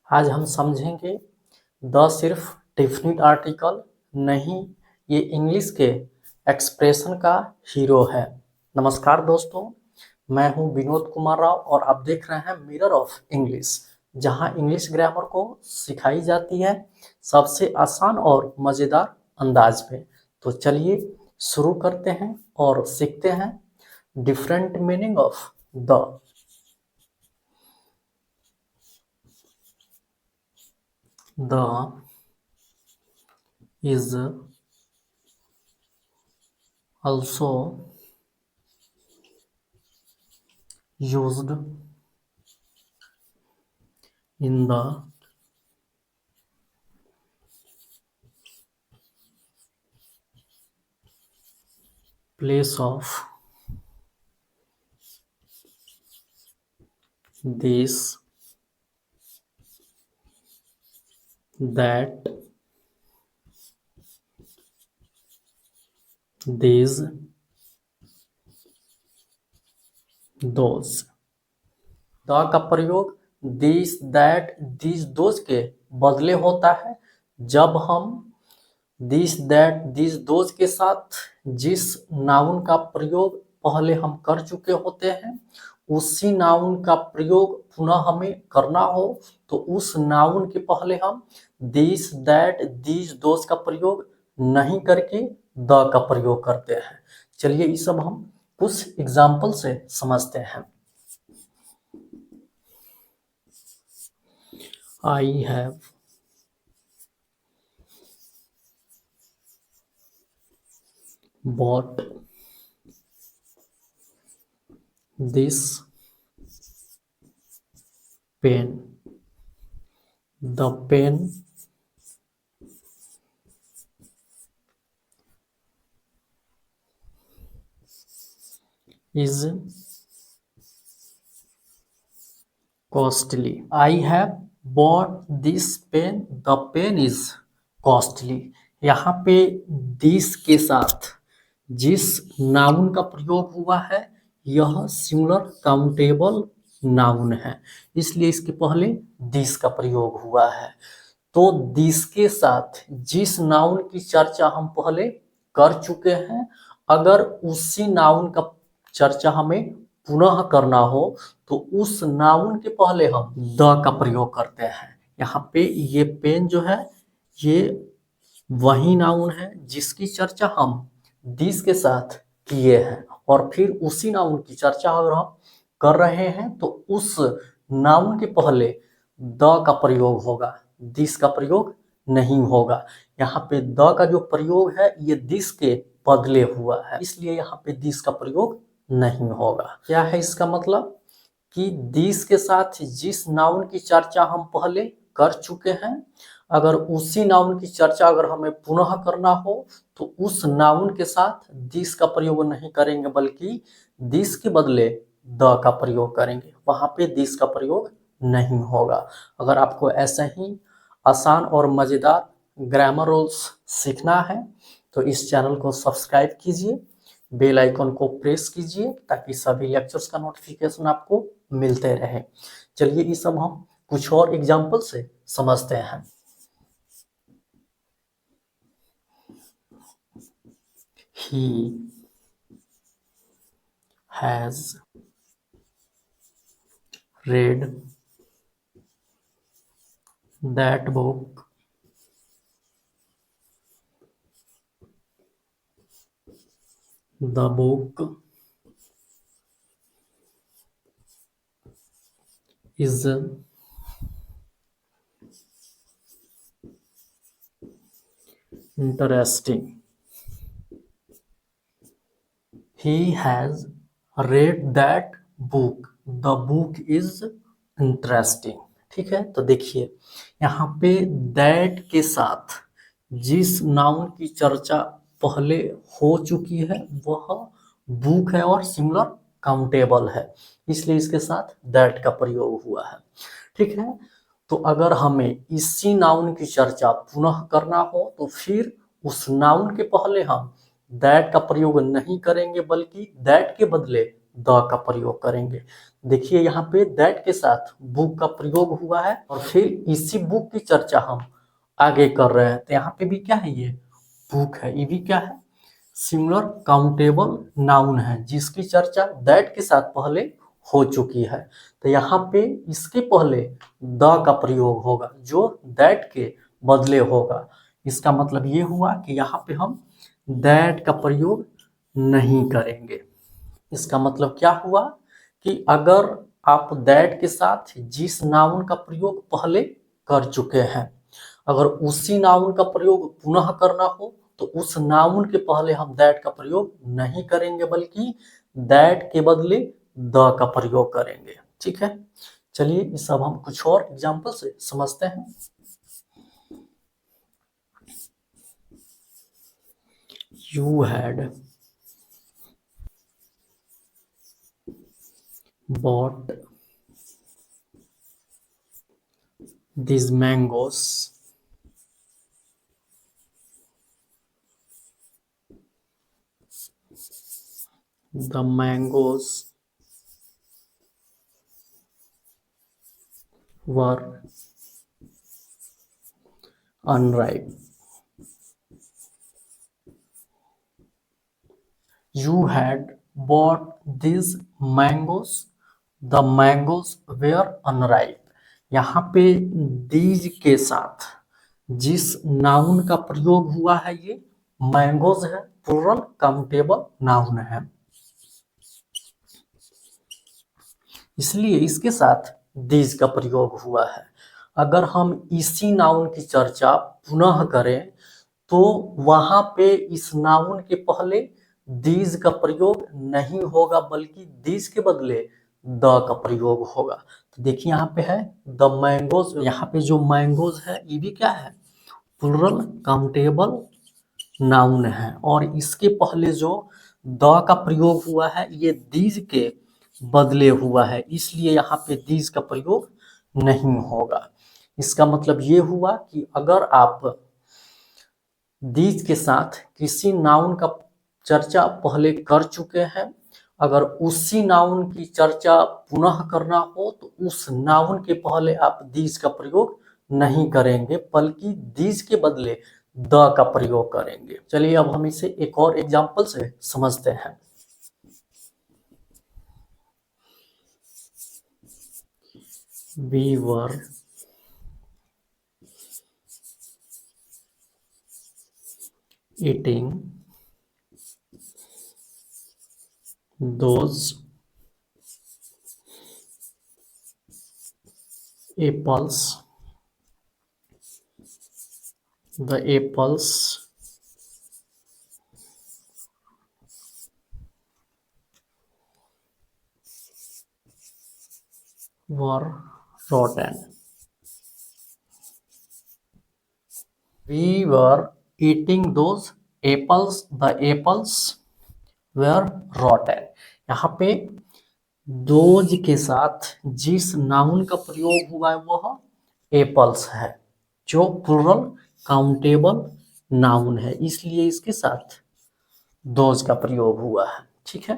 आज हम समझेंगे द सिर्फ डेफिनिट आर्टिकल नहीं, ये इंग्लिश के एक्सप्रेशन का हीरो है। नमस्कार दोस्तों, मैं हूं विनोद कुमार राव और आप देख रहे हैं मिरर ऑफ इंग्लिश, जहां इंग्लिश ग्रामर को सिखाई जाती है सबसे आसान और मज़ेदार अंदाज में। तो चलिए शुरू करते हैं और सीखते हैं different meaning of the. The is also used in the place of this, that, these, those। The का प्रयोग दिस दैट दिस दोज के बदले होता है जब हम दिस दैट दिस दोज के साथ जिस नाउन का प्रयोग पहले हम कर चुके होते हैं उसी नाउन का प्रयोग पुनः हमें करना हो तो उस नाउन के पहले हम दिस दैट दिस दोज का प्रयोग नहीं करके द का प्रयोग करते हैं। चलिए ये सब हम कुछ एग्जाम्पल से समझते हैं। I have bought this pen. The pen is costly. I have bought this pen. The pen is costly। यहाँ पे दिस के साथ जिस नाउन का प्रयोग हुआ है यह सिंगुलर काउंटेबल नाउन है, इसलिए इसके पहले दिस का प्रयोग हुआ है। तो दिस के साथ जिस नाउन की चर्चा हम पहले कर चुके हैं अगर उसी नाउन का चर्चा हमें पुनः करना हो तो उस नाउन के पहले हम द का प्रयोग करते हैं। यहाँ पे ये पेन जो है ये वही नाउन है जिसकी चर्चा हम दिस के साथ किए हैं और फिर उसी नाउन की चर्चा अगर हम कर रहे हैं तो उस नाउन के पहले द का प्रयोग होगा, दिस का प्रयोग नहीं होगा। यहाँ पे द का जो प्रयोग है ये दिस के बदले हुआ है, इसलिए यहाँ पे दिस का प्रयोग नहीं होगा। क्या है इसका मतलब कि दिस के साथ जिस नाउन की चर्चा हम पहले कर चुके हैं अगर उसी नाउन की चर्चा अगर हमें पुनः करना हो तो उस नाउन के साथ दिस का प्रयोग नहीं करेंगे बल्कि दिस के बदले द का प्रयोग करेंगे, वहां पे दिस का प्रयोग नहीं होगा। अगर आपको ऐसा ही आसान और मज़ेदार ग्रामर रूल्स सीखना है तो इस चैनल को सब्सक्राइब कीजिए, बेल आइकन को प्रेस कीजिए ताकि सभी लेक्चर्स का नोटिफिकेशन आपको मिलते रहे। चलिए ये सब हम कुछ और एग्जाम्पल से समझते हैं। He has read that book the book is interesting। He has read that book the book is interesting। ठीक है, तो देखिए यहाँ पे दैट के साथ जिस नाउन की चर्चा पहले हो चुकी है वह बुक है और सिंगुलर काउंटेबल है, इसलिए इसके साथ दैट का प्रयोग हुआ है। ठीक है, तो अगर हमें इसी नाउन की चर्चा पुनः करना हो तो फिर उस नाउन के पहले हम दैट का प्रयोग नहीं करेंगे बल्कि दैट के बदले द का प्रयोग करेंगे। देखिए यहाँ पे दैट के साथ बुक का प्रयोग हुआ है और फिर इसी बुक की चर्चा हम आगे कर रहे हैं। तो यहाँ पे भी क्या है, ये बुक है, ये भी क्या है, सिंगुलर काउंटेबल नाउन है जिसकी चर्चा दैट के साथ पहले हो चुकी है। तो यहाँ पे इसके पहले द का प्रयोग होगा जो दैट के बदले होगा। इसका मतलब ये हुआ कि यहाँ पे हम दैट का प्रयोग नहीं करेंगे। इसका मतलब क्या हुआ कि अगर आप दैट के साथ जिस नाउन का प्रयोग पहले कर चुके हैं, अगर उसी नाउन का प्रयोग पुनः करना हो तो उस नाउन के पहले हम दैट का प्रयोग नहीं करेंगे बल्कि दैट के बदले द का प्रयोग करेंगे। ठीक है, चलिए इस सब हम कुछ और एग्जाम्पल से समझते हैं। You had bought these mangoes the mangoes were unripe. You had bought these mangoes, the mangoes were unripe. यहाँ पे these के साथ जिस नाउन का प्रयोग हुआ है ये मैंगोज है, प्लूरल काउंटेबल नाउन है, इसलिए इसके साथ दीज का प्रयोग हुआ है। अगर हम इसी नाउन की चर्चा पुनः करें तो वहां पे इस नाउन के पहले दीज का प्रयोग नहीं होगा बल्कि दीज के बदले द का प्रयोग होगा। तो देखिए यहाँ पे है द मैंगोज, यहाँ पे जो मैंगोज है ये भी क्या है, प्लूरल काउंटेबल नाउन है और इसके पहले जो द का प्रयोग हुआ है ये दीज के बदले हुआ है, इसलिए यहाँ पे दीज का प्रयोग नहीं होगा। इसका मतलब ये हुआ कि अगर आप दीज के साथ किसी नाउन का चर्चा पहले कर चुके हैं, अगर उसी नाउन की चर्चा पुनः करना हो तो उस नाउन के पहले आप दीज का प्रयोग नहीं करेंगे बल्कि दीज के बदले द का प्रयोग करेंगे। चलिए अब हम इसे एक और एग्जाम्पल से समझते हैं। We were eating those apples. The apples were rotten. We were eating those apples. The apples were rotten. यहाँ पे दोज के साथ जिस नाउन का प्रयोग हुआ है वह एप्पल्स है जो प्लूरल काउंटेबल नाउन है, इसलिए इसके साथ दोज का प्रयोग हुआ है। ठीक है,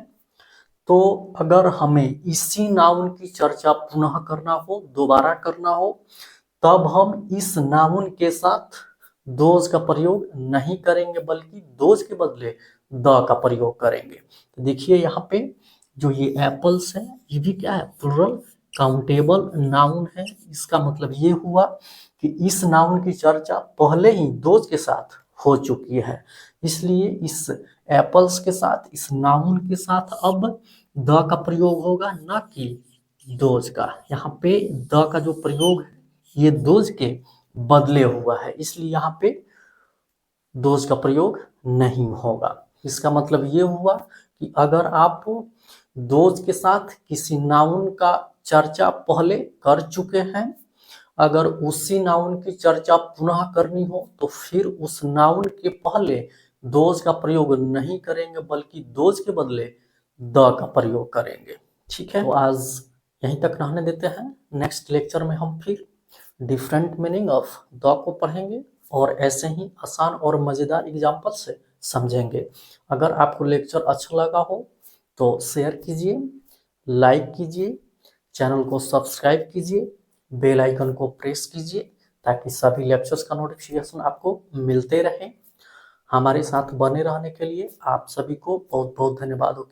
तो अगर हमें इसी नाउन की चर्चा पुनः करना हो, दोबारा करना हो, तब हम इस नाउन के साथ दोज का प्रयोग नहीं करेंगे बल्कि दोज के बदले द का प्रयोग करेंगे। तो देखिए यहाँ पे जो ये एप्पल्स है ये भी क्या है, प्लूरल काउंटेबल नाउन है। इसका मतलब ये हुआ कि इस नाउन की चर्चा पहले ही दोज के साथ हो चुकी है, इसलिए इस एप्पल्स के साथ, इस नाउन के साथ अब द का प्रयोग होगा, ना कि दोज का। यहाँ पे द का जो प्रयोग है ये दोज के बदले हुआ है, इसलिए यहाँ पे दोज का प्रयोग नहीं होगा। इसका मतलब ये हुआ कि अगर आप दोज के साथ किसी नाउन का चर्चा पहले कर चुके हैं, अगर उसी नाउन की चर्चा पुनः करनी हो तो फिर उस नाउन के पहले दोज का प्रयोग नहीं करेंगे बल्कि दोज के बदले द का प्रयोग करेंगे। ठीक है, तो आज यहीं तक रहने देते हैं। नेक्स्ट लेक्चर में हम फिर डिफरेंट मीनिंग ऑफ द को पढ़ेंगे और ऐसे ही आसान और मज़ेदार एग्जाम्पल से समझेंगे। अगर आपको लेक्चर अच्छा लगा हो तो शेयर कीजिए, लाइक कीजिए, चैनल को सब्सक्राइब कीजिए, बेल आइकन को प्रेस कीजिए ताकि सभी लेक्चर्स का नोटिफिकेशन आपको मिलते रहे। हमारे साथ बने रहने के लिए आप सभी को बहुत बहुत धन्यवाद। ओके।